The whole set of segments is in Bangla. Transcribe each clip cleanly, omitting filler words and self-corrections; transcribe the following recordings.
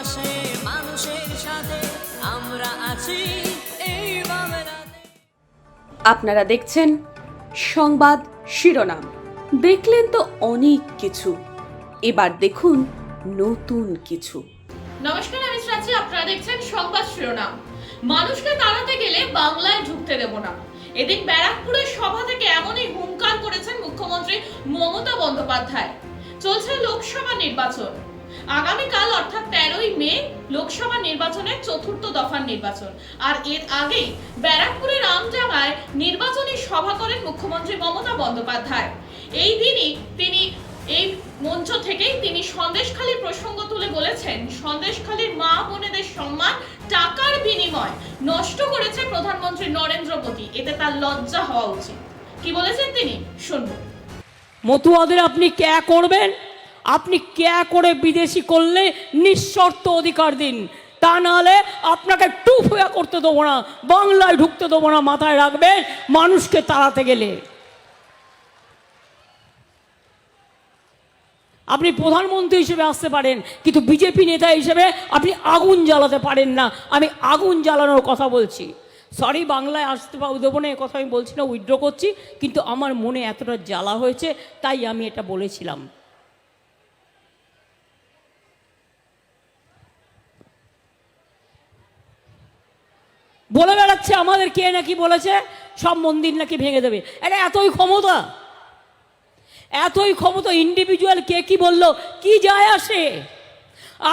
পাশে মানুষের সাথে আমরা আছি এই বাংলাতে। আপনারা দেখছেন সংবাদ শিরোনাম। দেখলেন তো অনেক কিছু, এবার দেখুন নতুন কিছু। নমস্কার, আমি শ্রাচি। আপনারা দেখছেন সংবাদ শিরোনাম। মানুষকে তাড়াতে গেলে বাংলায় ঢুকতে দেব না। এদিন ব্যারাকপুরের সভা থেকে এমনই হুঙ্কার করেছেন মুখ্যমন্ত্রী মমতা বন্দ্যোপাধ্যায়। চলছে লোকসভা নির্বাচন। আগামীকাল অর্থাৎ 13ই মে লোকসভা নির্বাচনের চতুর্থ দফার নির্বাচন। আর এর আগেই ব্যারাকপুরের আমডাঙ্গায় নির্বাচনী সভা করেন মুখ্যমন্ত্রী মমতা বন্দ্যোপাধ্যায়। এই দিনই তিনি এই মঞ্চ থেকেই তিনি সন্দেশখালীর প্রসঙ্গ তুলে বলেছেন, সন্দেশখালীর মা বোনেদের সম্মান টাকার বিনিময় নষ্ট করেছে প্রধানমন্ত্রী নরেন্দ্র মোদী। এতে তার লজ্জা হওয়া উচিত। কি বলেছেন তিনি, শুনুন। মতুয়াদের আপনি ক্যা করবেন? আপনি ক্যা করে বিদেশি করলে নিঃশর্ত অধিকার দিন, তা নাহলে আপনাকে টুফুয়া করতে দেবো না, বাংলায় ঢুকতে দেবো না। মাথায় রাখবেন, মানুষকে তাড়াতে গেলে। আপনি প্রধানমন্ত্রী হিসেবে আসতে পারেন, কিন্তু বিজেপি নেতা হিসেবে আপনি আগুন জ্বালাতে পারেন না। আমি আগুন জ্বালানোর কথা বলছি। সরি, বাংলায় আসতে দেবো না এ কথা আমি বলছি না, উইথড্র করছি। কিন্তু আমার মনে এতটা জ্বালা হয়েছে, তাই আমি এটা বলেছিলাম। বলে বেড়াচ্ছে আমাদের কে নাকি বলেছে সব মন্দির নাকি ভেঙে দেবে। এটা এতই ক্ষমতা, এতই ক্ষমতা। ইন্ডিভিজুয়াল কে কি বলল কি যায় আসে?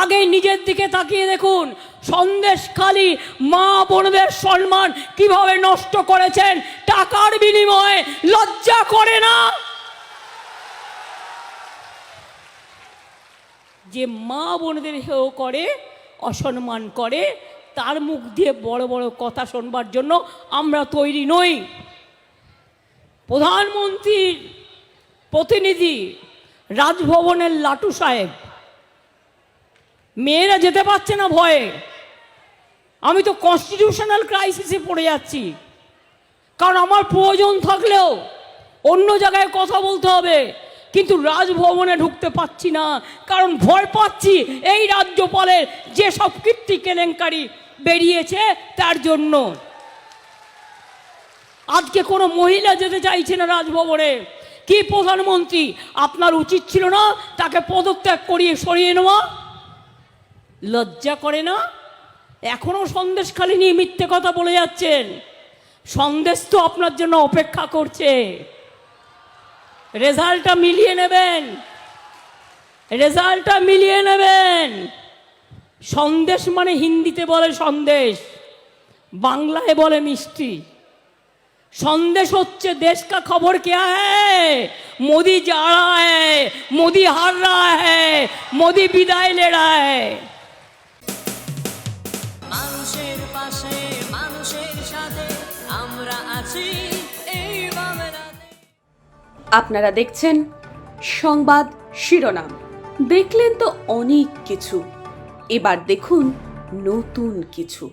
আগে নিজের দিকে তাকিয়ে দেখুন, সন্দেশখালী মা বোনদের সম্মান কিভাবে নষ্ট করেছেন টাকার বিনিময়ে। লজ্জা করে না? যে মা বোনদের হেয় করে, অসম্মান করে, তার মুখ দিয়ে বড় বড় কথা শোনবার জন্য আমরা তৈরি নই। প্রধানমন্ত্রীর প্রতিনিধি রাজভবনের লাটু সাহেব, মেয়েরা যেতে পারছে না ভয়ে। আমি তো কনস্টিটিউশনাল ক্রাইসিসে পড়ে যাচ্ছি, কারণ আমার প্রয়োজন থাকলেও অন্য জায়গায় কথা বলতে হবে, কিন্তু রাজভবনে ঢুকতে পাচ্ছি না, কারণ ভয় পাচ্ছি এই রাজ্যপালের যেসব কীর্তি কেলেঙ্কারি বেরিয়েছে তার জন্য। আজকে কোনো মহিলা যেতে চাইছে না রাজভবনে। কি প্রধানমন্ত্রী, আপনার উচিত ছিল না তাকে পদত্যাগ করিয়ে সরিয়ে নেওয়া? লজ্জা করে না? এখনো সন্দেশখালী নিয়ে মিথ্যে কথা বলে যাচ্ছেন। সন্দেশ তো আপনার জন্য অপেক্ষা করছে। রেজাল্টটা মিলিয়ে নেবেন, রেজাল্টটা মিলিয়ে নেবেন। সন্দেশ মানে হিন্দিতে বলে সন্দেশ, বাংলায় বলে মিষ্টি। संदेश होच्छे देश का खबर क्या है? मोदी जा रहा है, मोदी हार रहा है, मोदी विदाई ले रहा है। মানুষের পাশে মানুষের সাথে আমরা আছি এই বাংলাতে। আপনারা দেখছেন সংবাদ শিরোনাম। দেখলেন তো অনেক কিছু, এবার দেখুন নতুন কিছু।